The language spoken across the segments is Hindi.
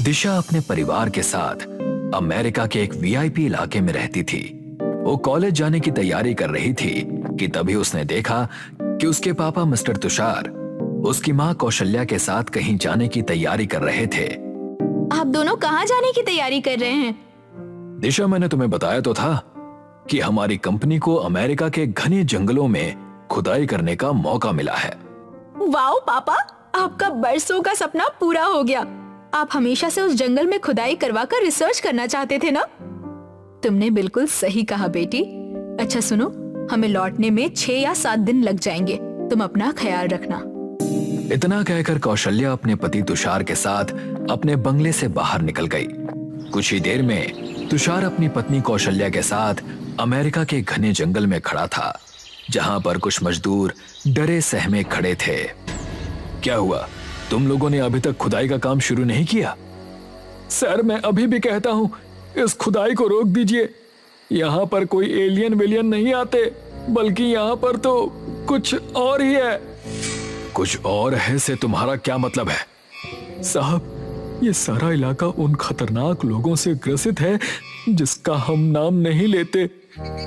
दिशा अपने परिवार के साथ अमेरिका के एक वीआईपी इलाके में रहती थी। वो कॉलेज जाने की तैयारी कर रही थी कि तभी उसने देखा कि उसके पापा मिस्टर तुषार उसकी माँ कौशल्या के साथ कहीं जाने की तैयारी कर रहे थे। आप दोनों कहाँ जाने की तैयारी कर रहे हैं? दिशा, मैंने तुम्हें बताया तो था कि हमारी कंपनी को अमेरिका के घने जंगलों में खुदाई करने का मौका मिला है। वाओ पापा, आपका बरसों का सपना पूरा हो गया। आप हमेशा से उस जंगल में खुदाई करवाकर रिसर्च करना चाहते थे ना? तुमने बिल्कुल सही कहा बेटी। अच्छा सुनो, हमें लौटने में 6 या 7 दिन लग जाएंगे। तुम अपना ख्याल रखना। इतना कहकर कौशल्या अपने पति तुषार के साथ अपने बंगले से बाहर निकल गई। कुछ ही देर में तुषार अपनी पत्नी कौशल्या के साथ अमेरिका के घने जंगल में खड़ा था, जहां पर कुछ मजदूर डरे सहमे खड़े थे। क्या हुआ, तुम लोगों ने अभी तक खुदाई का काम शुरू नहीं किया? सर, मैं अभी भी कहता हूँ, इस खुदाई को रोक दीजिए। यहाँ पर कोई एलियन वेलियन नहीं आते, बल्कि यहाँ पर तो कुछ और ही है। कुछ और है से तुम्हारा क्या मतलब है? साहब, ये सारा इलाका उन खतरनाक लोगों से ग्रसित है जिसका हम नाम नहीं लेते,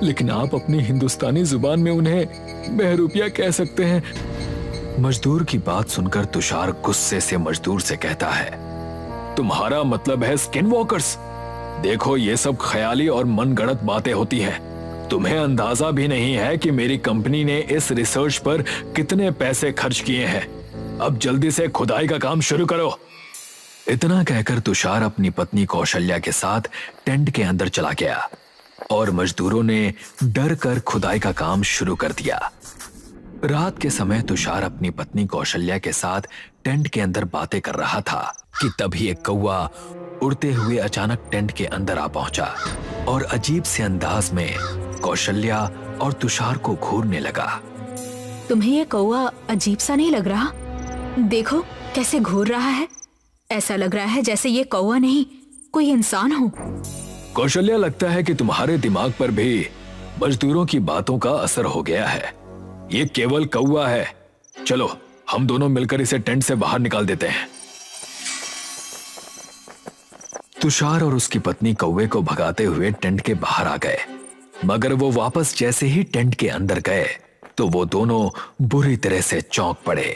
लेकिन आप अपनी हिंदुस्तानी जुबान में उन्हें बहरूपिया कह सकते हैं। मजदूर की बात सुनकर तुषार गुस्से से मजदूर से कहता है, तुम्हारा मतलब है स्किन वॉकर्स? देखो, ये सब ख्याली और मनगढ़ंत बातें होती हैं। तुम्हें अंदाजा भी नहीं है कि मेरी कंपनी ने इस रिसर्च पर कितने पैसे खर्च किए हैं। अब जल्दी से खुदाई का काम शुरू करो। इतना कहकर तुषार अपनी पत्नी कौशल्या के साथ टेंट के अंदर चला गया और मजदूरों ने डर कर खुदाई का काम शुरू कर दिया। रात के समय तुषार अपनी पत्नी कौशल्या के साथ टेंट के अंदर बातें कर रहा था कि तभी एक कौवा उड़ते हुए अचानक टेंट के अंदर आ पहुंचा और अजीब से अंदाज में कौशल्या और तुषार को घूरने लगा। तुम्हें ये कौवा अजीब सा नहीं लग रहा? देखो कैसे घूर रहा है। ऐसा लग रहा है जैसे ये कौवा नहीं, कोई इंसान हो। कौशल्या, लगता है कि तुम्हारे दिमाग पर भी मजदूरों की बातों का असर हो गया है। ये केवल कौवा है। चलो, हम दोनों मिलकर इसे टेंट से बाहर निकाल देते हैं। तुषार और उसकी पत्नी कौवे को भगाते हुए टेंट के बाहर आ गए, मगर वो वापस जैसे ही टेंट के अंदर गए तो वो दोनों बुरी तरह से चौंक पड़े।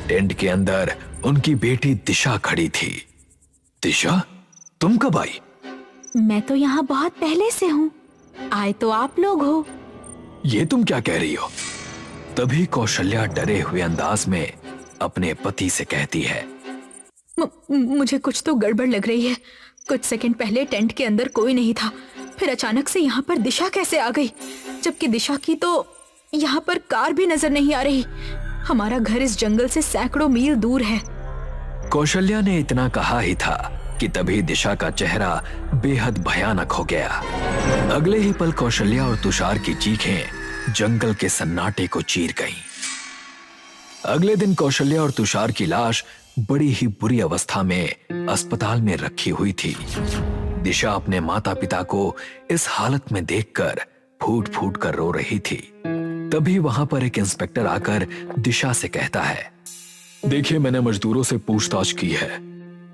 टेंट के अंदर उनकी बेटी दिशा खड़ी थी। दिशा, तुम कब आई? मैं तो यहाँ बहुत पहले से हूँ। आए तो आप लोग हो। ये तुम क्या कह रही हो? तभी कौशल्या डरे हुए अंदाज में अपने पति से कहती है, मुझे कुछ तो गड़बड़ लग रही है। कुछ सेकंड पहले टेंट के अंदर कोई नहीं था, फिर अचानक से यहाँ पर दिशा कैसे आ गई? जबकि दिशा की तो यहाँ पर कार भी नजर नहीं आ रही। हमारा घर इस जंगल से सैकड़ों मील दूर है। कौशल्या ने इतना कहा ही था कि तभी दिशा का चेहरा बेहद भयानक हो गया। अगले ही पल कौशल्या और तुषार की चीखें जंगल के सन्नाटे को चीर गईं। अगले दिन कौशल्या और तुषार की लाश बड़ी ही बुरी अवस्था में अस्पताल में रखी हुई थी। दिशा अपने माता पिता को इस हालत में देखकर फूट फूट कर रो रही थी। तभी वहां पर एक इंस्पेक्टर आकर दिशा से कहता है, देखिए, मैंने मजदूरों से पूछताछ की है।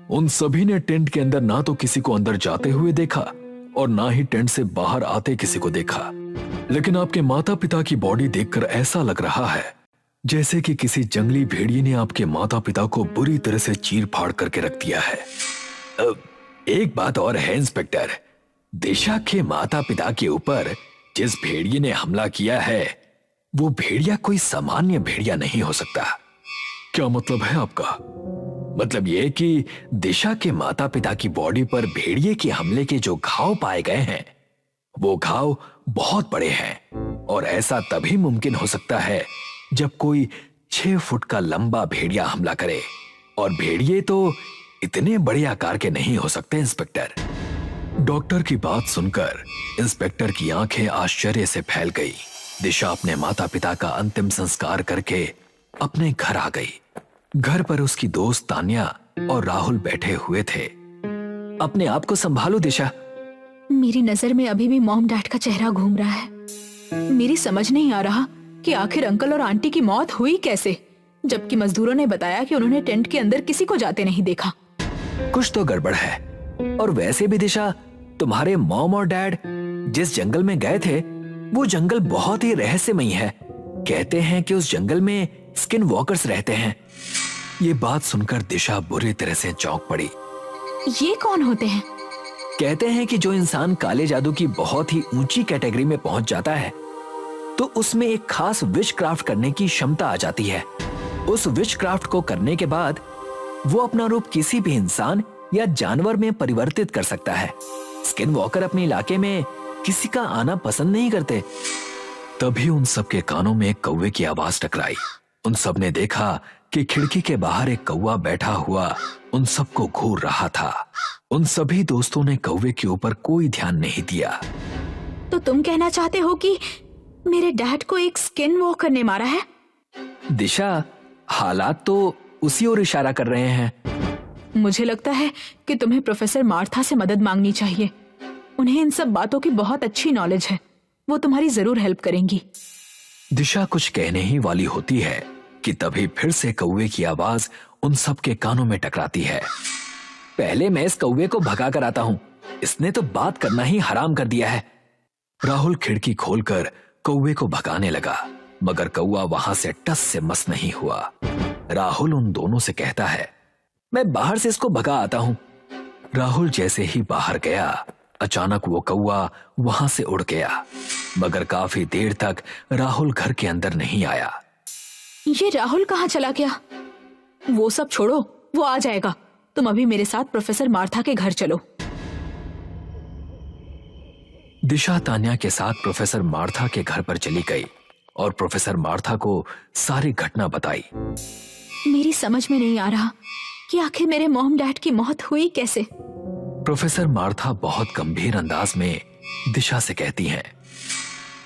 उन सभी ने टेंट के अंदर ना तो किसी को अंदर जाते हुए देखा और ना ही टेंट से बाहर आते किसी को देखा। लेकिन आपके माता पिता की बॉडी देखकर ऐसा लग रहा है जैसे कि किसी जंगली भेड़िए ने आपके माता पिता को बुरी तरह से चीर फाड़ करके रख दिया है। एक बात और है इंस्पेक्टर, दिशा के माता पिता के ऊपर जिस भेड़िए ने हमला किया है वो भेड़िया कोई सामान्य भेड़िया नहीं हो सकता। क्या मतलब है आपका? मतलब ये कि दिशा के माता पिता की बॉडी पर भेड़िए के हमले के जो घाव पाए गए हैं वो घाव बहुत बड़े हैं और ऐसा तभी मुमकिन हो सकता है जब कोई 6 फुट का लंबा भेड़िया हमला करे, और भेड़िए तो इतने बड़े आकार के नहीं हो सकते इंस्पेक्टर। डॉक्टर की बात सुनकर इंस्पेक्टर की आंखें आश्चर्य से फैल गई। दिशा अपने माता पिता का अंतिम संस्कार करके अपने घर आ गई। घर पर उसकी दोस्त तान्या और राहुल बैठे हुए थे। अपने आप को संभालो दिशा। मेरी नजर में अभी भी मॉम डैड का चेहरा घूम रहा है। मेरी समझ नहीं आ रहा कि आखिर अंकल और आंटी की मौत हुई कैसे, जबकि मजदूरों ने बताया कि उन्होंने टेंट के अंदर किसी को जाते नहीं देखा। कुछ तो गड़बड़ है। और वैसे भी दिशा, तुम्हारे मॉम और डैड जिस जंगल में गए थे वो जंगल बहुत ही रहस्यमयी है। कहते हैं कि उस जंगल में स्किन वॉकर्स रहते हैं। ये बात सुनकर दिशा बुरी तरह से चौंक पड़ी। ये कौन होते हैं? कहते हैं कि जो इंसान काले जादू की बहुत ही ऊंची कैटेगरी में पहुंच जाता है तो उसमें एक खास विश क्राफ्ट करने की क्षमता आ जाती है। उस विश क्राफ्ट को करने के बाद वो अपना रूप किसी भी इंसान या जानवर में परिवर्तित कर सकता है। स्किन वॉकर अपने इलाके में किसी का आना पसंद नहीं करते। तभी उन सबके कानों में एक कौवे की आवाज टकराई। उन सब ने देखा कि खिड़की के बाहर एक कौवा बैठा हुआ उन सबको घूर रहा था। उन सभी दोस्तों ने कौवे के ऊपर कोई ध्यान नहीं दिया। तो तुम कहना चाहते हो कि मेरे डैड को एक स्किन वॉकर ने मारा है? दिशा, हालात तो उसी ओर इशारा कर रहे हैं। मुझे लगता है कि तुम्हें प्रोफेसर मार्था से मदद मांगनी चाहिए। उन्हें इन सब बातों की बहुत अच्छी नॉलेज है। वो तुम्हारी जरूर हेल्प करेंगी। दिशा कुछ कहने ही वाली होती है कि तभी फिर से कौवे की आवाज उन सब के कानों में टकराती है। पहले मैं इस कौवे को भगा कर आता हूँ, इसने तो बात करना ही हराम कर दिया है। राहुल खिड़की खोलकर कौवे को भगाने लगा, मगर कौवा वहां से टस से मस नहीं हुआ। राहुल उन दोनों से कहता है, मैं बाहर से इसको भगा आता हूँ। राहुल जैसे ही बाहर गया, अचानक वो कौवा वहां से उड़ गया, मगर काफी देर तक राहुल घर के अंदर नहीं आया। ये राहुल कहाँ चला गया? वो सब छोड़ो, वो आ जाएगा। तुम अभी मेरे साथ प्रोफेसर मार्था के घर चलो। दिशा तान्या के साथ प्रोफेसर मार्था के घर पर चली गई और प्रोफेसर मार्था को सारी घटना बताई। मेरी समझ में नहीं आ रहा कि आखिर मेरे मॉम डैड की मौत हुई कैसे। प्रोफेसर मार्था बहुत गंभीर अंदाज में दिशा से कहती हैं,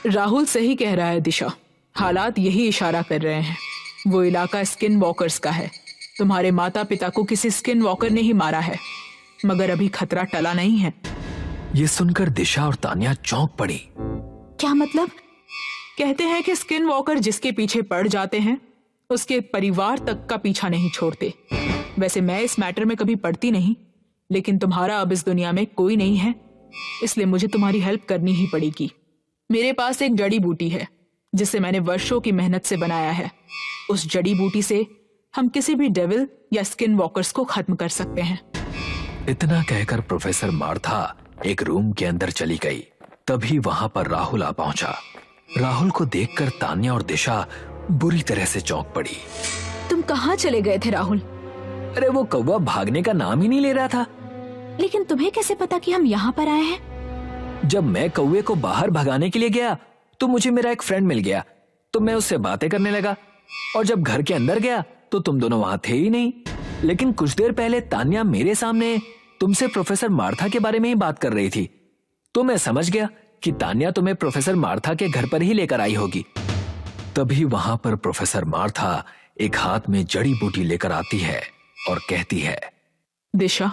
राहुल सही कह रहा है दिशा, हालात यही इशारा कर रहे हैं। वो इलाका स्किन वॉकर्स का है। तुम्हारे माता पिता को किसी स्किन वॉकर ने ही मारा है, मगर अभी खतरा टला नहीं है। ये सुनकर दिशा और तान्या चौंक पड़ी। क्या मतलब? कहते हैं कि स्किन वॉकर जिसके पीछे पड़ जाते हैं उसके परिवार तक का पीछा नहीं छोड़ते। वैसे मैं इस मैटर में कभी पड़ती नहीं, लेकिन तुम्हारा अब इस दुनिया में कोई नहीं है, इसलिए मुझे तुम्हारी हेल्प करनी ही पड़ेगी। मेरे पास एक जड़ी बूटी है जिसे मैंने वर्षों की मेहनत से बनाया है। उस जड़ी बूटी से हम किसी भी डेविल या स्किन वॉकर्स को खत्म कर सकते हैं। इतना कहकर प्रोफेसर मार्था एक रूम के अंदर चली गई। तभी वहां पर राहुल आ पहुंचा। राहुल को देखकर तान्या और दिशा बुरी तरह से चौंक पड़ी। तुम कहाँ चले गए थे राहुल? अरे वो कौवा भागने का नाम ही नहीं ले रहा था। लेकिन तुम्हें कैसे पता कि हम यहाँ पर आए हैं? जब मैं कौवे को बाहर भगाने के लिए गया तो मुझे मेरा एक फ्रेंड मिल गया, तो मैं उससे बातें करने लगा। और जब घर के अंदर गया तो तुम दोनों वहां थे ही नहीं। लेकिन कुछ देर पहले तान्या मेरे सामने तुमसे प्रोफेसर मार्था के बारे में ही बात कर रही थी, तो मैं समझ गया कि तान्या तुम्हें प्रोफेसर मार्था के घर पर ही लेकर आई होगी। तभी वहां पर प्रोफेसर मार्था एक हाथ में जड़ी बूटी लेकर आती है और कहती है, दिशा,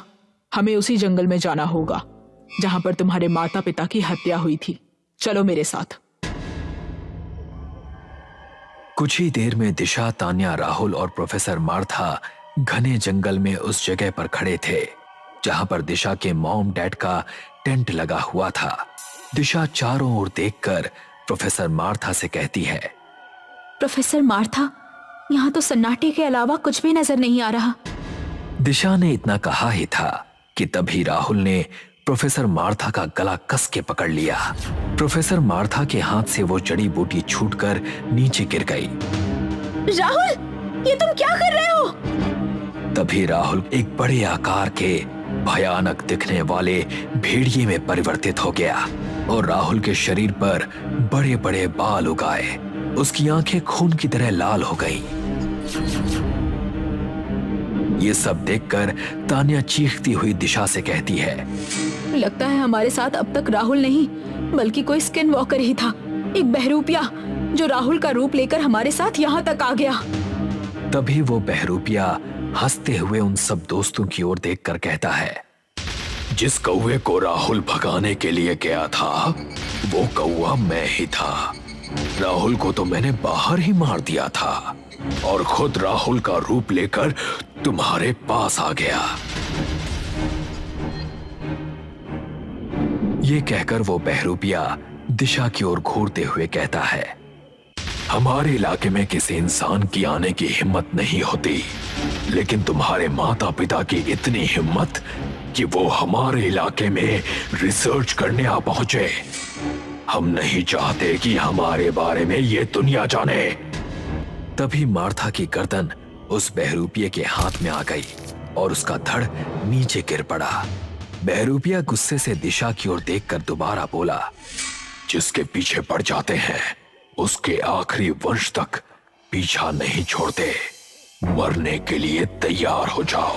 हमें उसी जंगल में जाना होगा जहां पर तुम्हारे माता पिता की हत्या हुई थी। चलो मेरे साथ। कुछ ही देर में दिशा, तान्या, राहुल और प्रोफेसर मार्था घने जंगल में उस जगह पर खड़े थे जहां पर दिशा के मॉम डैड का टेंट लगा हुआ था। दिशा चारों ओर देखकर प्रोफेसर मार्था से कहती है, प्रोफेसर मार्था, यहाँ तो सन्नाटे के अलावा कुछ भी नजर नहीं आ रहा। दिशा ने इतना कहा ही था कि तभी राहुल ने प्रोफेसर मार्था का गला कस के पकड़ लिया। प्रोफेसर मार्था के हाथ से वो जड़ी बूटी छूटकर नीचे गिर गई। राहुल, ये तुम क्या कर रहे हो? तभी राहुल एक बड़े आकार के भयानक दिखने वाले भेड़िए में परिवर्तित हो गया और राहुल के शरीर पर बड़े बड़े बाल उगाए। उसकी आंखें खून की तरह लाल हो गईं। ये सब देखकर तान्या चीखती हुई दिशा से कहती है, लगता है हमारे साथ अब तक राहुल नहीं बल्कि कोई स्किन वॉकर ही था, एक बहरूपिया जो राहुल का रूप लेकर हमारे साथ यहाँ तक आ गया। तभी वो बहरूपिया हंसते हुए उन सब दोस्तों की ओर देखकर कहता है, जिस कौवे को राहुल भगाने के लिए गया था वो कौवा मैं ही था। राहुल को तो मैंने बाहर ही मार दिया था और खुद राहुल का रूप लेकर तुम्हारे पास आ गया। ये कहकर वो बहरूपिया दिशा की ओर घूरते हुए कहता है, हमारे इलाके में किसी इंसान की आने की हिम्मत नहीं होती, लेकिन तुम्हारे माता पिता की इतनी हिम्मत कि वो हमारे इलाके में रिसर्च करने आ पहुंचे। हम नहीं चाहते कि हमारे बारे में ये दुनिया जाने। तभी मार्था की गर्दन उस बहरूपिये के हाथ में आ गई और उसका धड़ नीचे गिर पड़ा। बहरूपिया गुस्से से दिशा की ओर देखकर दोबारा बोला, जिसके पीछे पड़ जाते हैं उसके आखिरी वंश तक पीछा नहीं छोड़ते। मरने के लिए तैयार हो जाओ।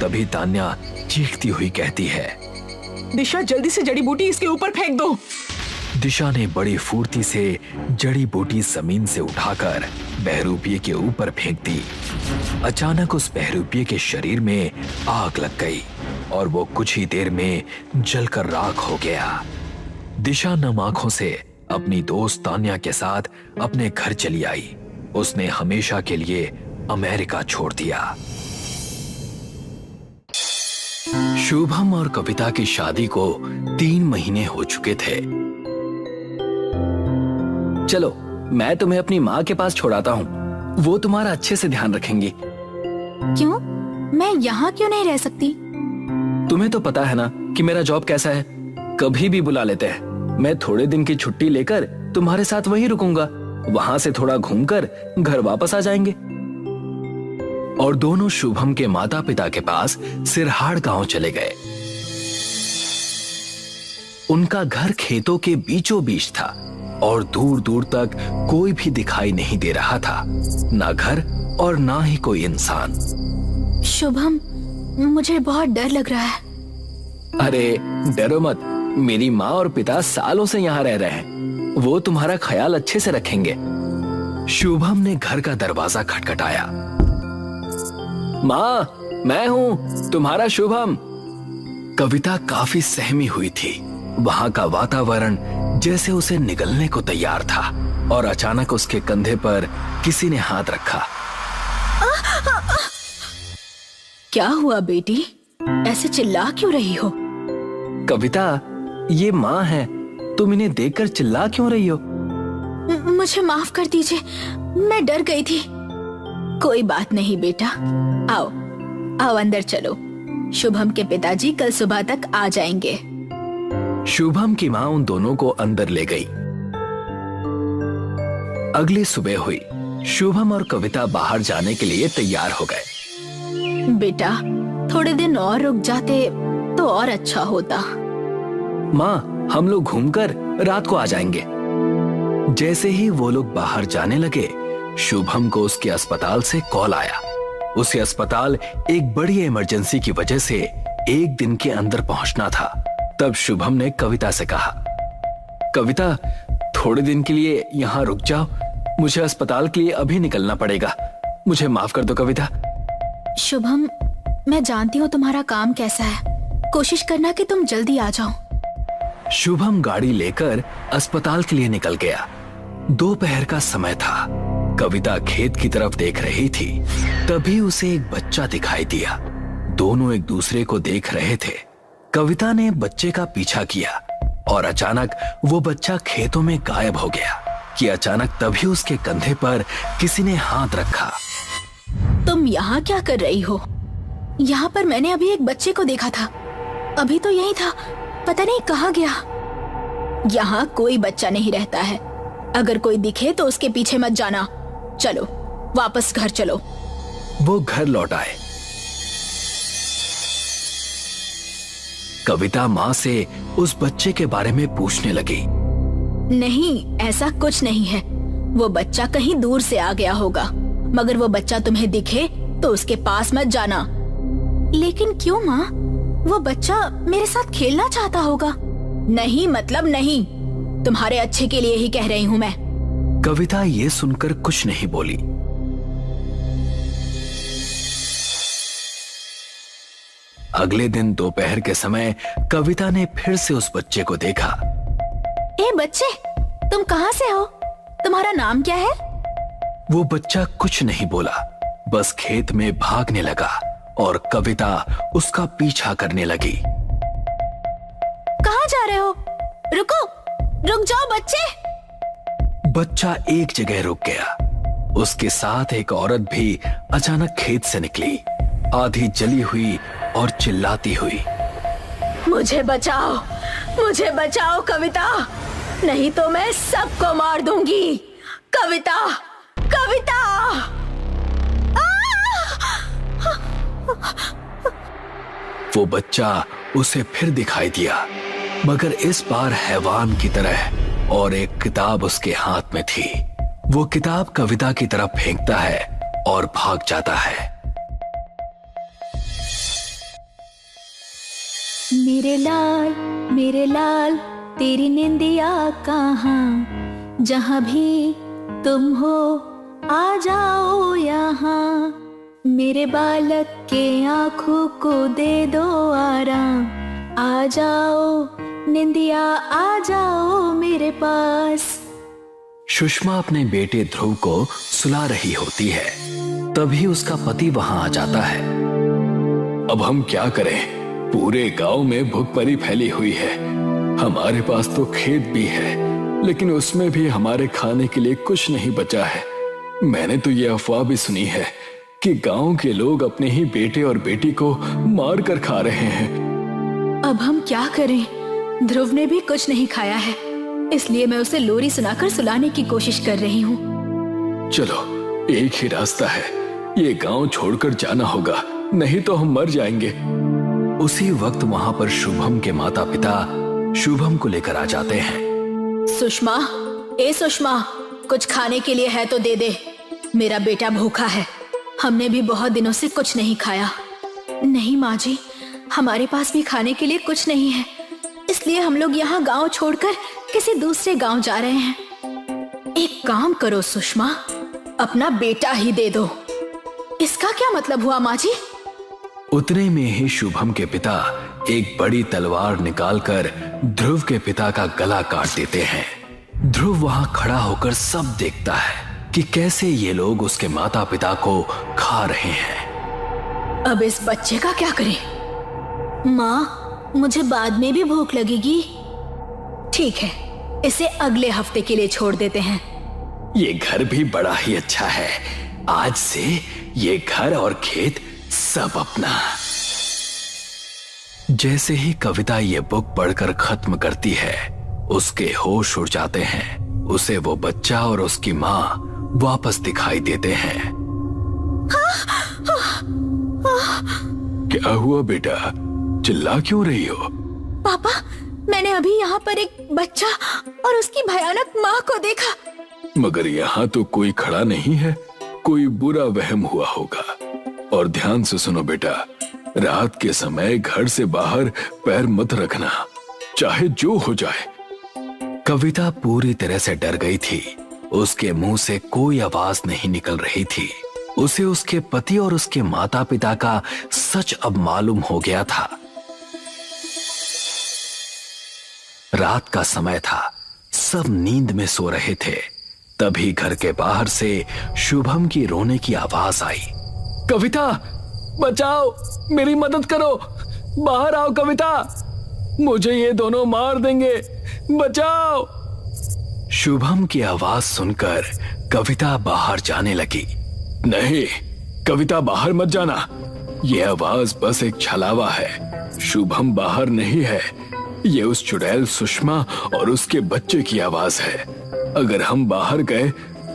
तभी तान्या चीखती हुई कहती है, दिशा जल्दी से जड़ी बूटी इसके ऊपर फेंक दो। दिशा ने बड़ी फुर्ती से जड़ी बूटी जमीन से उठाकर बहरूपिये के ऊपर फेंक दी। अचानक उस बहरूपिये के शरीर में आग लग गई और वो कुछ ही देर में जलकर राख हो गया। दिशा नम आंखों से अपनी दोस्त तान्या के साथ अपने घर चली आई। उसने हमेशा के लिए अमेरिका छोड़ दिया। शुभम और कविता की शादी को 3 महीने हो चुके थे। चलो मैं तुम्हें अपनी माँ के पास छोड़ाता हूँ, वो तुम्हारा अच्छे से ध्यान रखेंगी। क्यों? मैं यहाँ क्यों नहीं रह सकती? तुम्हें तो पता है ना कि मेरा जॉब कैसा है, कभी भी बुला लेते हैं। मैं थोड़े दिन की छुट्टी लेकर तुम्हारे साथ वहीं रुकूंगा, वहां से थोड़ा घूमकर घर वापस आ जाएंगे। और दोनों शुभम के माता पिता के पास सिरहाड़ गांव चले गए। उनका घर खेतों के बीचों बीच था और दूर दूर तक कोई भी दिखाई नहीं दे रहा था, ना घर और ना ही कोई इंसान। शुभम, मुझे बहुत डर लग रहा है। अरे डरो मत, मेरी माँ और पिता सालों से यहाँ रह रहे हैं, वो तुम्हारा ख्याल अच्छे से रखेंगे। शुभम ने घर का दरवाजा खटखटाया। माँ, मैं हूँ, तुम्हारा शुभम। कविता काफी सहमी हुई थी। वहां का वातावरण जैसे उसे निगलने को तैयार था और अचानक उसके कंधे पर किसी ने हाथ रखा। क्या हुआ बेटी? ऐसे चिल्ला क्यों रही हो? कविता, ये माँ है, तुम इन्हें देखकर चिल्ला क्यों रही हो? मुझे माफ कर दीजिए, मैं डर गई थी। कोई बात नहीं बेटा, आओ आओ अंदर चलो। शुभम के पिताजी कल सुबह तक आ जाएंगे। शुभम की माँ उन दोनों को अंदर ले गई। अगली सुबह हुई। शुभम और कविता बाहर जाने के लिए तैयार हो गए। बेटा, थोड़े दिन और रुक जाते तो और अच्छा होता। माँ, हम लोग घूमकर रात को आ जाएंगे। जैसे ही वो लोग बाहर जाने लगे, शुभम को उसके अस्पताल से कॉल आया। उसे अस्पताल एक बड़ी इमरजेंसी की वजह से 1 दिन के अंदर पहुंचना था। तब शुभम ने कविता से कहा, कविता, थोड़े दिन के लिए यहाँ रुक जाओ, मुझे अस्पताल के लिए अभी निकलना पड़ेगा, मुझे माफ कर दो कविता। शुभम, मैं जानती हूँ तुम्हारा काम कैसा है, कोशिश करना कि तुम जल्दी आ जाओ। शुभम गाड़ी लेकर अस्पताल के लिए निकल गया। दोपहर का समय था। कविता खेत की तरफ देख रही थी। तभी उसे एक बच्चा दिखाई दिया। दोनों एक दूसरे को देख रहे थे। कविता ने बच्चे का पीछा किया और अचानक वो बच्चा खेतों में गायब हो गया कि अचानक तभी उसके कंधे पर किसी ने हाथ रखा। तुम यहाँ क्या कर रही हो? यहाँ पर मैंने अभी एक बच्चे को देखा था, अभी तो यही था, पता नहीं कहाँ गया। यहाँ कोई बच्चा नहीं रहता है, अगर कोई दिखे तो उसके पीछे मत जाना। चलो वापस घर चलो। वो घर लौट आए। कविता माँ से उस बच्चे के बारे में पूछने लगी। नहीं, ऐसा कुछ नहीं है, वो बच्चा कहीं दूर से आ गया होगा, मगर वो बच्चा तुम्हें दिखे तो उसके पास मत जाना। लेकिन क्यों माँ? वो बच्चा मेरे साथ खेलना चाहता होगा। नहीं मतलब नहीं, तुम्हारे अच्छे के लिए ही कह रही हूँ मैं। कविता ये सुनकर कुछ नहीं बोली। अगले दिन दोपहर के समय कविता ने फिर से उस बच्चे को देखा। ए बच्चे, तुम कहाँ से हो? तुम्हारा नाम क्या है? वो बच्चा कुछ नहीं बोला, बस खेत में भागने लगा और कविता उसका पीछा करने लगी। कहाँ जा रहे रुको, रुक जाओ बच्चे। बच्चा एक जगह रुक गया। उसके साथ एक औरत भी अचानक खेत से निकली, आधी जली हुई और चिल्लाती हुई। मुझे बचाओ कविता, नहीं तो मैं सबको मार दूंगी। कविता, कविता। वो बच्चा उसे फिर दिखाई दिया, मगर इस बार हैवान की तरह, और एक किताब उसके हाथ में थी। वो किताब कविता की तरफ फेंकता है और भाग जाता है। मेरे लाल तेरी निंदिया कहाँ, जहाँ भी तुम हो आ जाओ यहाँ। मेरे बालक के आँखों को दे दो आराम, आ जाओ निंदिया आ जाओ मेरे पास। सुषमा अपने बेटे ध्रुव को सुला रही होती है, तभी उसका पति वहां आ जाता है। अब हम क्या करें? पूरे गांव में भुखमरी फैली हुई है। हमारे पास तो खेत भी है, लेकिन उसमें भी हमारे खाने के लिए कुछ नहीं बचा है। मैंने तो ये अफवाह भी सुनी है कि गांव के लोग अपने ही बेटे और बेटी को मार कर खा रहे हैं। अब हम क्या करें? ध्रुव ने भी कुछ नहीं खाया है, इसलिए मैं उसे लोरी सुनाकर सुलाने की कोशिश कर रही हूँ। चलो, एक ही रास्ता है, ये गांव छोड़कर जाना होगा, नहीं तो हम मर जाएंगे। उसी वक्त वहां पर शुभम के माता पिता शुभम को लेकर आ जाते हैं। सुषमा, ए सुषमा, कुछ खाने के लिए है तो दे दे। मेरा बेटा भूखा है, हमने भी बहुत दिनों से कुछ नहीं खाया। नहीं माँ जी, हमारे पास भी खाने के लिए कुछ नहीं है, इसलिए हम लोग यहाँ गांव छोड़कर किसी दूसरे गांव जा रहे हैं। एक काम करो सुषमा, अपना बेटा ही दे दो। इसका क्या मतलब हुआ माँ जी? उतने में ही शुभम के पिता एक बड़ी तलवार निकालकर ध्रुव के पिता का गला काट देते हैं। ध्रुव वहां खड़ा होकर सब देखता है कि कैसे ये लोग उसके माता पिता को खा रहे हैं। अब इस बच्चे का क्या करें? माँ, मुझे बाद में भी भूख लगेगी। ठीक है, इसे अगले हफ्ते के लिए छोड़ देते हैं। ये घर भी बड़ा ही अच्छा है, आज से ये घर और खेत सब अपना। जैसे ही कविता ये बुक पढ़कर खत्म करती है, उसके होश उड़ जाते हैं। उसे वो बच्चा और उसकी माँ वापस दिखाई देते हैं। क्या हुआ बेटा, चिल्ला क्यों रही हो? पापा, मैंने अभी यहाँ पर एक बच्चा और उसकी भयानक माँ को देखा। मगर यहाँ तो कोई खड़ा नहीं है, कोई बुरा वहम हुआ होगा। और ध्यान से सुनो बेटा, रात के समय घर से बाहर पैर मत रखना, चाहे जो हो जाए। कविता पूरी तरह से डर गई थी। उसके मुंह से कोई आवाज नहीं निकल रही थी। उसे उसके पति और उसके माता पिता का सच अब मालूम हो गया था। रात का समय था, सब नींद में सो रहे थे। तभी घर के बाहर से शुभम की रोने की आवाज आई। कविता, बचाओ, मेरी मदद करो, बाहर आओ कविता, मुझे ये दोनों मार देंगे, बचाओ। शुभम की आवाज सुनकर कविता बाहर जाने लगी। नहीं कविता, बाहर मत जाना, ये आवाज बस एक छलावा है। शुभम बाहर नहीं है, ये उस चुड़ैल सुषमा और उसके बच्चे की आवाज है। अगर हम बाहर गए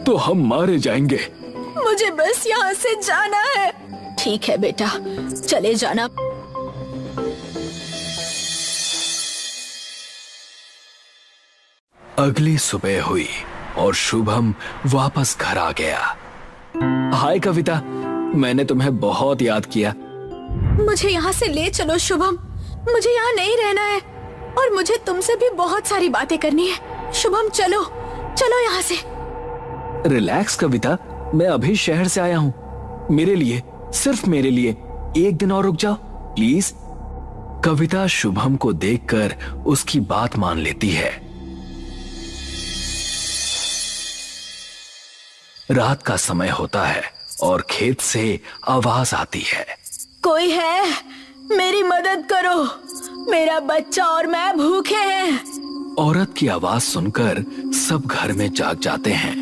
तो हम मारे जाएंगे। मुझे बस यहाँ से जाना है। ठीक है बेटा, चले जाना। अगली सुबह हुई और शुभम वापस घर आ गया। हाय कविता, मैंने तुम्हें बहुत याद किया। मुझे यहाँ से ले चलो शुभम, मुझे यहाँ नहीं रहना है और मुझे तुमसे भी बहुत सारी बातें करनी है। शुभम चलो, चलो यहाँ से। रिलैक्स कविता, मैं अभी शहर से आया हूँ। मेरे लिए, सिर्फ मेरे लिए एक दिन और रुक जाओ प्लीज। कविता शुभम को देखकर उसकी बात मान लेती है। रात का समय होता है और खेत से आवाज आती है। कोई है? मेरी मदद करो, मेरा बच्चा और मैं भूखे हैं। औरत की आवाज सुनकर सब घर में जाग जाते हैं।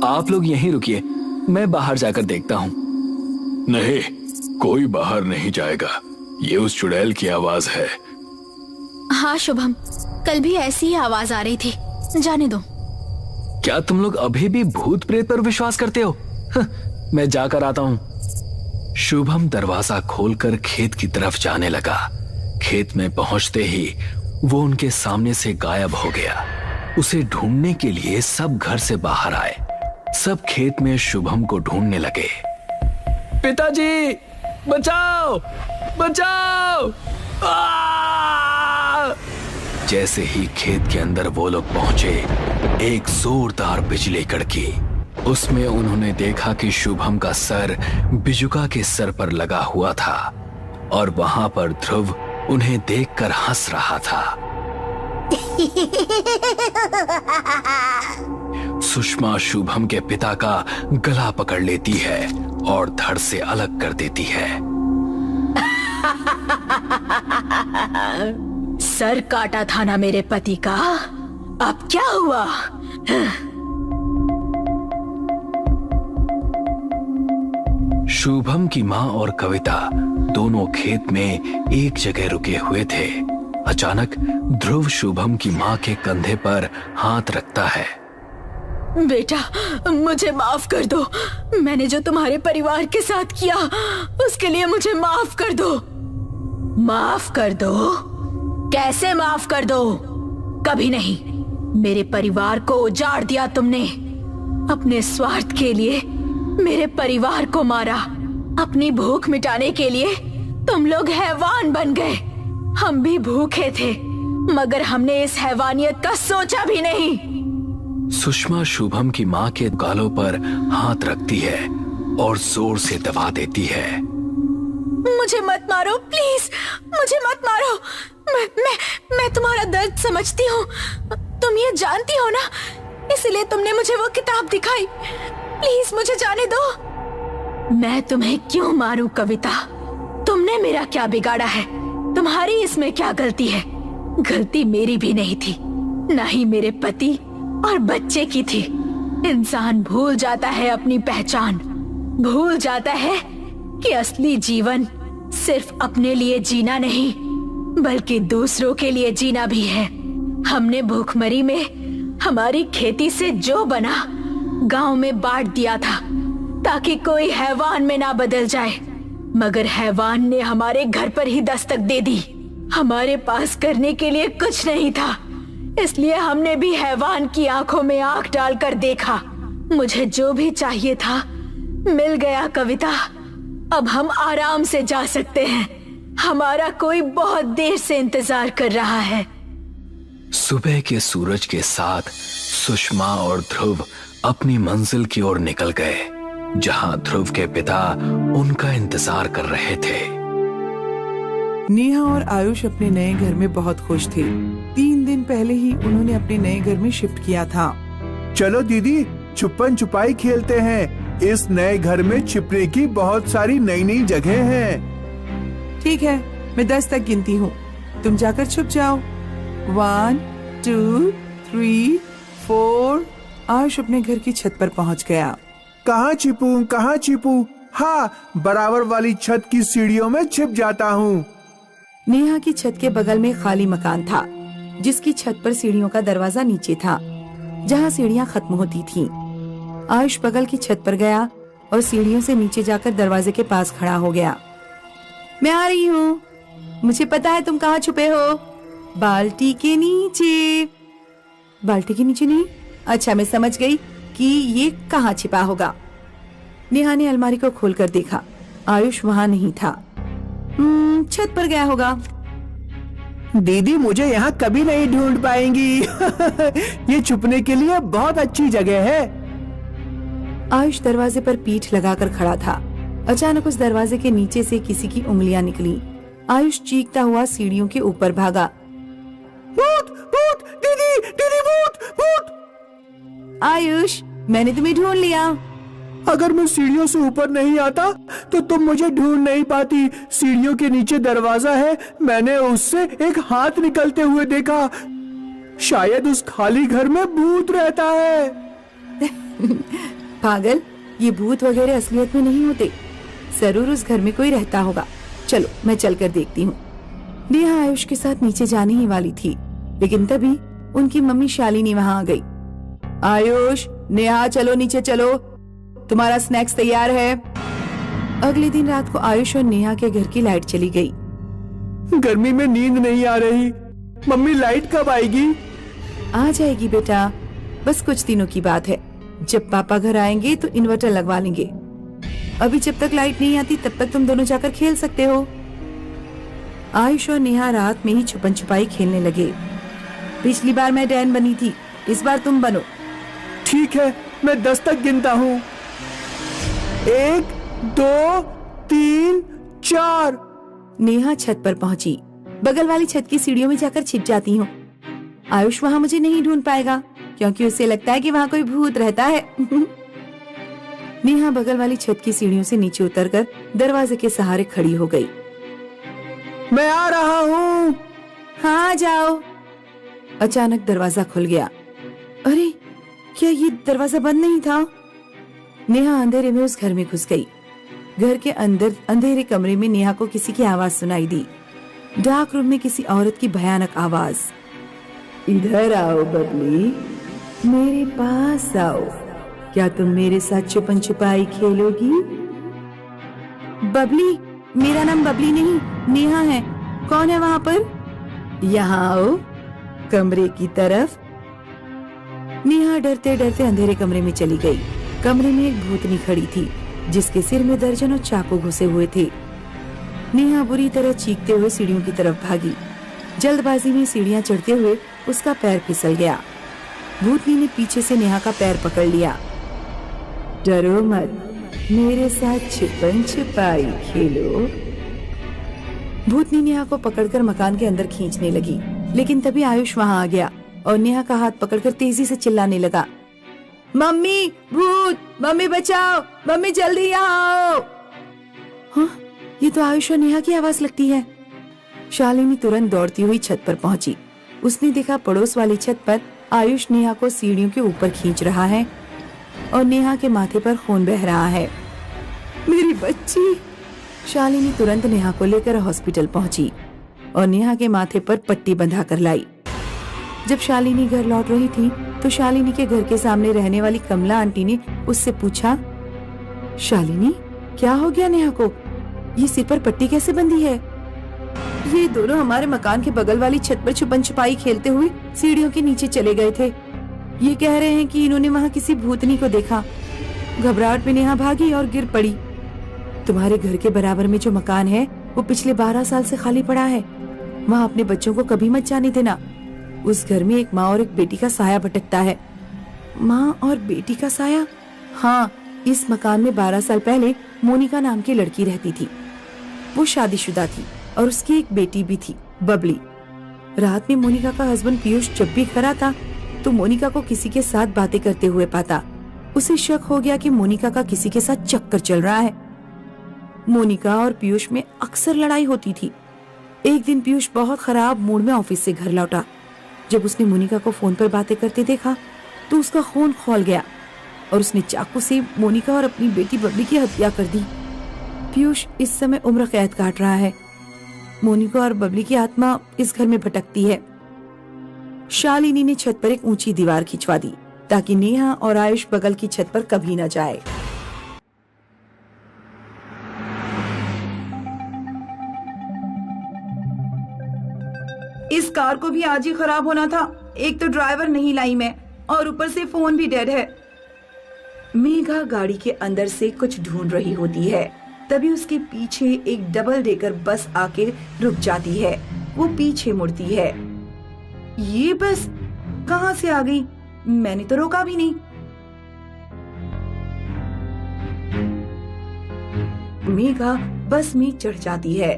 आप लोग यहीं रुकिए, मैं बाहर जाकर देखता हूँ। नहीं, कोई बाहर नहीं जाएगा, ये उस चुड़ैल की आवाज है। हाँ शुभम, कल भी ऐसी ही आवाज आ रही थी, जाने दो। क्या तुम लोग अभी भी भूत प्रेत पर विश्वास करते हो? मैं जाकर आता हूँ। शुभम दरवाजा खोलकर खेत की तरफ जाने लगा। खेत में पहुंचते ही वो उनके सामने से गायब हो गया। उसे ढूंढने के लिए सब घर से बाहर आए। सब खेत में शुभम को ढूंढने लगे। पिताजी, बचाओ, बचाओ! जैसे ही खेत के अंदर वो लोग पहुंचे, एक जोरदार बिजली कड़की। उसमें उन्होंने देखा कि शुभम का सर बिजुका के सर पर लगा हुआ था और वहां पर ध्रुव उन्हें देखकर हंस रहा था। सुषमा शुभम के पिता का गला पकड़ लेती है और धड़ से अलग कर देती है। सर काटा था ना मेरे पति का, अब क्या हुआ? शुभम की माँ और कविता दोनों खेत में एक जगह रुके हुए थे। अचानक ध्रुव शुभम की माँ के कंधे पर हाथ रखता है। बेटा, मुझे माफ कर दो। मैंने जो तुम्हारे परिवार के साथ किया उसके लिए मुझे माफ कर दो। माफ कर दो? कैसे माफ कर दो? कभी नहीं। मेरे परिवार को उजाड़ दिया तुमने। अपने स्वार्थ के लिए मेरे परिवार को मारा। अपनी भूख मिटाने के लिए तुम लोग हैवान बन गए। हम भी भूखे थे, मगर हमने इस हैवानियत का सोचा भी नहीं। सुषमा शुभम की माँ के गालों पर हाथ रखती है और जोर से दबा देती है। मुझे मत मारो प्लीज, मुझे मत मारो। मैं तुम्हारा दर्द समझती हूँ। तुम ये जानती हो ना, इसलिए तुमने मुझे वो किताब दिखाई। प्लीज मुझे जाने दो। मैं तुम्हें क्यों मारूं कविता? तुमने मेरा क्या बिगाड़ा है? तुम्हारी इसमें क्या गलती है? गलती मेरी भी नहीं थी, ना ही मेरे पति और बच्चे की थी। इंसान भूल जाता है अपनी पहचान, भूल जाता है कि असली जीवन सिर्फ अपने लिए जीना नहीं बल्कि दूसरों के लिए जीना भी है। हमने भूखमरी में हमारी खेती से जो बना गांव में बांट दिया था ताकि कोई हैवान में ना बदल जाए, मगर हैवान ने हमारे घर पर ही दस्तक दे दी। हमारे पास करने के लिए कुछ नहीं था, इसलिए हमने भी हैवान की आंखों में आंख डालकर देखा। मुझे जो भी चाहिए था मिल गया कविता। अब हम आराम से जा सकते हैं। हमारा कोई बहुत देर से इंतजार कर रहा है। सुबह के सूरज के साथ सुषमा और ध्रुव अपनी मंजिल की ओर निकल गए, जहां ध्रुव के पिता उनका इंतजार कर रहे थे। नेहा और आयुष अपने नए घर में बहुत खुश थे। 3 दिन पहले ही उन्होंने अपने नए घर में शिफ्ट किया था। चलो दीदी, छुपन छुपाई खेलते हैं। इस नए घर में छिपने की बहुत सारी नई नई जगह हैं। ठीक है, मैं 10 तक गिनती हूँ, तुम जाकर छुप जाओ। 1 2 3 4। आयुष अपने घर की छत पर पहुँच गया। कहाँ छिपूं, कहाँ छिपूं? हाँ, बराबर वाली छत की सीढ़ियों में छिप जाता हूँ। नेहा की छत के बगल में खाली मकान था, जिसकी छत पर सीढ़ियों का दरवाजा नीचे था, जहाँ सीढ़ियाँ खत्म होती थीं। आयुष बगल की छत पर गया और सीढ़ियों से नीचे जाकर दरवाजे के पास खड़ा हो गया। मैं आ रही हूँ, मुझे पता है तुम कहाँ छुपे हो। बाल्टी के नीचे। बाल्टी के नीचे नहीं? अच्छा, मैं समझ गई कि ये कहाँ छिपा होगा। नेहा ने अलमारी को खोलकर देखा, आयुष वहाँ नहीं था। छत पर गया होगा। दीदी मुझे यहाँ कभी नहीं ढूंढ पाएंगी। ये छुपने के लिए बहुत अच्छी जगह है। आयुष दरवाजे पर पीठ लगाकर खड़ा था। अचानक उस दरवाजे के नीचे से किसी की उंगलियां निकली। आयुष चीखता हुआ सीढ़ियों के ऊपर भागा। भूत, भूत, दीदी, दीदी, भूत, भूत। आयुष, मैंने तुम्हें ढूंढ लिया। अगर मैं सीढ़ियों से ऊपर नहीं आता तो तुम मुझे ढूंढ नहीं पाती। सीढ़ियों के नीचे दरवाजा है, मैंने उससे एक हाथ निकलते हुए देखा। शायद उस खाली घर में भूत रहता है। पागल, ये भूत वगैरह असलियत में नहीं होते। जरूर उस घर में कोई रहता होगा। चलो मैं चलकर देखती हूँ। नेहा आयुष के साथ नीचे जाने ही वाली थी, लेकिन तभी उनकी मम्मी शालिनी वहाँ आ गई। आयुष, नेहा, चलो नीचे चलो, तुम्हारा स्नैक्स तैयार है। अगले दिन रात को आयुष और नेहा के घर की लाइट चली गई। गर्मी में नींद नहीं आ रही। मम्मी, लाइट कब आएगी? आ जाएगी बेटा, बस कुछ दिनों की बात है। जब पापा घर आएंगे तो इन्वर्टर लगवा लेंगे। अभी जब तक लाइट नहीं आती तब तक तुम दोनों जाकर खेल सकते हो। आयुष और नेहा रात में ही छुपन छुपाई खेलने लगे। पिछली बार मैं डैन बनी थी, इस बार तुम बनो। ठीक है, मैं 10 तक गिनता हूँ। 1 2 3 4। नेहा छत पर पहुंची। बगल वाली छत की सीढ़ियों में जाकर छिप जाती हूँ। आयुष वहाँ मुझे नहीं ढूंढ पाएगा क्योंकि उसे लगता है कि वहाँ कोई भूत रहता है। नेहा बगल वाली छत की सीढ़ियों से नीचे उतरकर दरवाजे के सहारे खड़ी हो गई। मैं आ रहा हूँ। हाँ, जाओ। अचानक दरवाजा खुल गया। अरे, क्या ये दरवाजा बंद नहीं था? नेहा अंधेरे में उस घर में घुस गई। घर के अंदर अंधेरे कमरे में नेहा को किसी की आवाज सुनाई दी। डार्क रूम में किसी औरत की भयानक आवाज। इधर आओ बबली, मेरे पास आओ। क्या तुम मेरे साथ छुपन छुपाई खेलोगी? बबली? मेरा नाम बबली नहीं, नेहा है। कौन है वहाँ पर? यहाँ आओ, कमरे की तरफ। नेहा डरते डरते अंधेरे कमरे में चली गई। कमरे में एक भूतनी खड़ी थी जिसके सिर में दर्जनों चाकू घुसे हुए थे। नेहा बुरी तरह चीखते हुए सीढ़ियों की तरफ भागी। जल्दबाजी में सीढ़ियां चढ़ते हुए उसका पैर फिसल गया। भूतनी ने पीछे से नेहा का पैर पकड़ लिया। डरो मत, मेरे साथ छुपन छुपाई खेलो। भूतनी नेहा को पकड़कर मकान के अंदर खींचने लगी, लेकिन तभी आयुष वहाँ आ गया और नेहा का हाथ पकड़कर तेजी से चिल्लाने लगा। मम्मी, भूत! मम्मी बचाओ! मम्मी जल्दी यहाँ आओ! हाँ, ये तो आयुष और नेहा की आवाज लगती है। शालिनी तुरंत दौड़ती हुई छत पर पहुंची। उसने देखा पड़ोस वाली छत पर आयुष नेहा को सीढ़ियों के ऊपर खींच रहा है और नेहा के माथे पर खून बह रहा है। मेरी बच्ची! शालिनी तुरंत नेहा को लेकर हॉस्पिटल पहुंची और नेहा के माथे पर पट्टी बंधा कर लाई। जब शालिनी घर लौट रही थी तो शालिनी के घर के सामने रहने वाली कमला आंटी ने उससे पूछा, शालिनी, क्या हो गया नेहा को? ये सिर पर पट्टी कैसे बंधी है? ये दोनों हमारे मकान के बगल वाली छत पर छुपन छुपाई खेलते हुए सीढ़ियों के नीचे चले गए थे। ये कह रहे हैं कि इन्होंने वहाँ किसी भूतनी को देखा। घबराहट में नेहा भागी और गिर पड़ी। तुम्हारे घर के बराबर में जो मकान है वो पिछले 12 साल से खाली पड़ा है। वहाँ अपने बच्चों को कभी मत जाने देना। उस घर में एक माँ और एक बेटी का साया भटकता है। माँ और बेटी का साया? हाँ, इस मकान में 12 साल पहले मोनिका नाम की लड़की रहती थी। वो शादीशुदा थी और उसकी एक बेटी भी थी, बबली। रात में मोनिका का हस्बैंड पीयूष जब भी घर आता तो मोनिका को किसी के साथ बातें करते हुए पाता। उसे शक हो गया कि मोनिका का किसी के साथ चक्कर चल रहा है। मोनिका और पीयूष में अक्सर लड़ाई होती थी। एक दिन पीयूष बहुत खराब मूड में ऑफिस से घर लौटा। जब उसने मोनिका को फोन पर बातें करते देखा तो उसका खून खौल गया और उसने चाकू से मोनिका और अपनी बेटी बबली की हत्या कर दी। पीयूष इस समय उम्र कैद काट रहा है। मोनिका और बबली की आत्मा इस घर में भटकती है। शालिनी ने छत पर एक ऊंची दीवार खिंचवा दी ताकि नेहा और आयुष बगल की छत पर कभी न जाए। इस कार को भी आज ही खराब होना था। एक तो ड्राइवर नहीं लाई मैं और ऊपर से फोन भी डेड है। मेघा गाड़ी के अंदर से कुछ ढूंढ रही होती है। तभी उसके पीछे एक डबल डेकर बस आके रुक जाती है। वो पीछे मुड़ती है। ये बस कहां से आ गई? मैंने तो रोका भी नहीं। मेघा बस में चढ़ जाती है।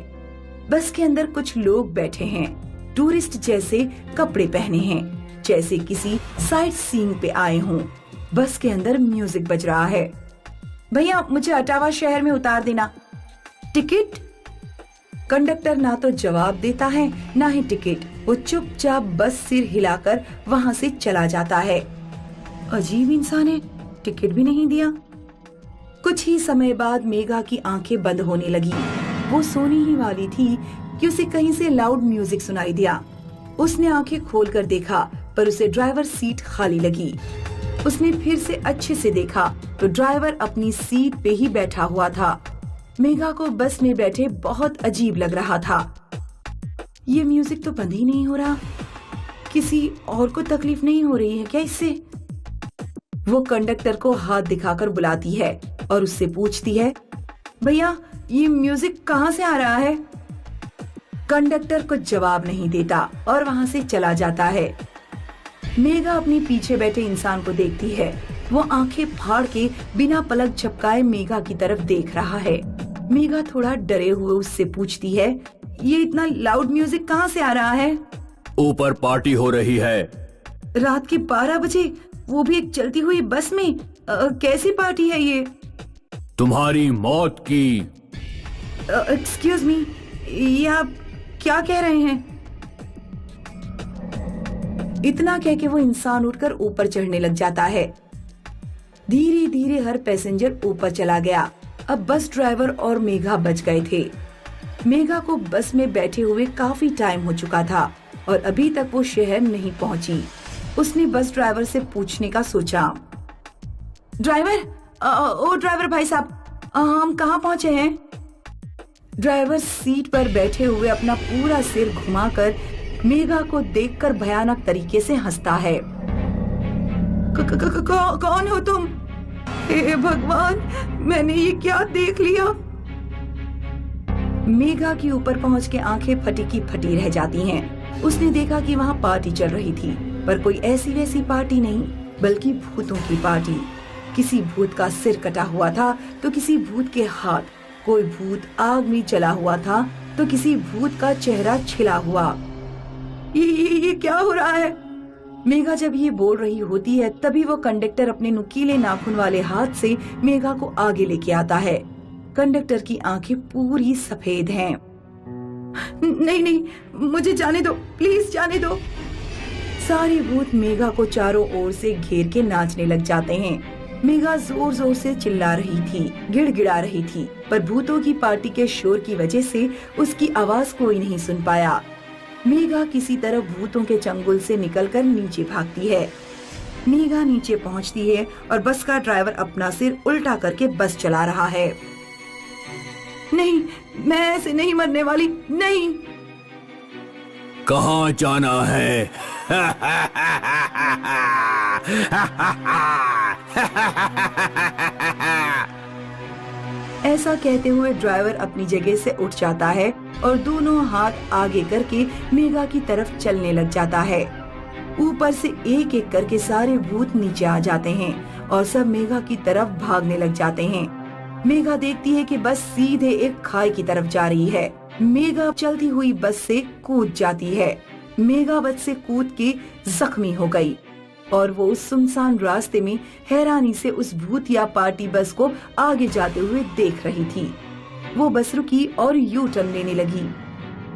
बस के अंदर कुछ लोग बैठे हैं। टूरिस्ट जैसे कपड़े पहने हैं, जैसे किसी साइट सीइंग पे आए हों। बस के अंदर म्यूजिक बज रहा है। भैया, मुझे अटावा शहर में उतार देना। टिकट? कंडक्टर ना तो जवाब देता है ना ही टिकट। वो चुपचाप बस सिर हिलाकर वहाँ से चला जाता है। अजीब इंसान है, टिकट भी नहीं दिया। कुछ ही समय बाद मेघा की आंखें बंद होने लगी। वो सोने ही वाली थी कि उसे कहीं से लाउड म्यूजिक सुनाई दिया। उसने आंखें खोलकर देखा पर उसे ड्राइवर सीट खाली लगी। उसने फिर से अच्छे से देखा तो ड्राइवर अपनी सीट पे ही बैठा हुआ था। मेघा को बस में बैठे बहुत अजीब लग रहा था। ये म्यूजिक तो बंद ही नहीं हो रहा। किसी और को तकलीफ नहीं हो रही है क्या इससे? वो कंडक्टर को हाथ दिखाकर बुलाती है और उससे पूछती है, भैया ये म्यूजिक कहाँ से आ रहा है? कंडक्टर कुछ जवाब नहीं देता और वहाँ से चला जाता है। मेघा अपने पीछे बैठे इंसान को देखती है। वो आंखें फाड़ के बिना पलक झपकाए मेघा की तरफ देख रहा है। मेघा थोड़ा डरे हुए उससे पूछती है, ये इतना लाउड म्यूजिक कहाँ से आ रहा है? ऊपर पार्टी हो रही है। रात के 12 बजे, वो भी एक चलती हुई बस में? कैसी पार्टी है ये? तुम्हारी मौत की। एक्सक्यूज मी, ये आप क्या कह रहे हैं? इतना कह के वो इंसान उठकर ऊपर चढ़ने लग जाता है। धीरे धीरे हर पैसेंजर ऊपर चला गया। अब बस ड्राइवर और मेघा बच गए थे। मेघा को बस में बैठे हुए काफी टाइम हो चुका था और अभी तक वो शहर नहीं पहुंची। उसने बस ड्राइवर से पूछने का सोचा, ड्राइवर भाई साहब, हम कहाँ पहुँचे हैं? ड्राइवर सीट पर बैठे हुए अपना पूरा सिर घुमाकर मेघा को देखकर भयानक तरीके से हंसता है। कौन हो तुम? हे भगवान, मैंने ये क्या देख लिया? मेघा की ऊपर पहुंच के आंखें फटी की फटी रह जाती हैं। उसने देखा कि वहाँ पार्टी चल रही थी, पर कोई ऐसी वैसी पार्टी नहीं, बल्कि भूतों की पार्टी। किसी भूत का सिर कटा हुआ था तो किसी भूत के हाथ, कोई भूत आग में जला हुआ था तो किसी भूत का चेहरा छिला हुआ। ये क्या हो रहा है? मेघा जब ये बोल रही होती है तभी वो कंडक्टर अपने नुकीले नाखून वाले हाथ से मेघा को आगे लेके आता है। कंडक्टर की आंखें पूरी सफेद हैं। नहीं, मुझे जाने दो, प्लीज जाने दो। सारे भूत मेघा को चारों ओर से घेर के नाचने लग जाते हैं। मेघा जोर जोर से चिल्ला रही थी, गिड़गिड़ा रही थी, पर भूतों की पार्टी के शोर की वजह से उसकी आवाज कोई नहीं सुन पाया। मेघा किसी तरह भूतों के चंगुल से निकलकर नीचे भागती है। मेघा नीचे पहुंचती है और बस का ड्राइवर अपना सिर उल्टा करके बस चला रहा है। नहीं, मैं ऐसे नहीं मरने वाली, नहीं। कहाँ जाना है? ऐसा कहते हुए ड्राइवर अपनी जगह से उठ जाता है और दोनों हाथ आगे करके मेघा की तरफ चलने लग जाता है। ऊपर से एक एक करके सारे भूत नीचे आ जाते हैं और सब मेघा की तरफ भागने लग जाते हैं। मेघा देखती है कि बस सीधे एक खाई की तरफ जा रही है। मेघा चलती हुई बस से कूद जाती है। मेघा बस से कूद के जख्मी हो गई और वो उस सुनसान रास्ते में हैरानी से उस भूतिया पार्टी बस को आगे जाते हुए देख रही थी। वो बस रुकी और यू टर्न लेने लगी।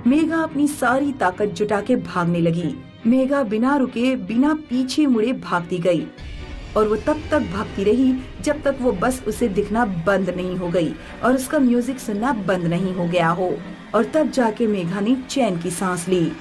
मेघा अपनी सारी ताकत जुटा के भागने लगी। मेघा बिना रुके, बिना पीछे मुड़े भागती गई और वो तब तक भागती रही जब तक वो बस उसे दिखना बंद नहीं हो गई और उसका म्यूजिक सुनना बंद नहीं हो गया हो। और तब जाके मेघा ने चैन की सांस ली।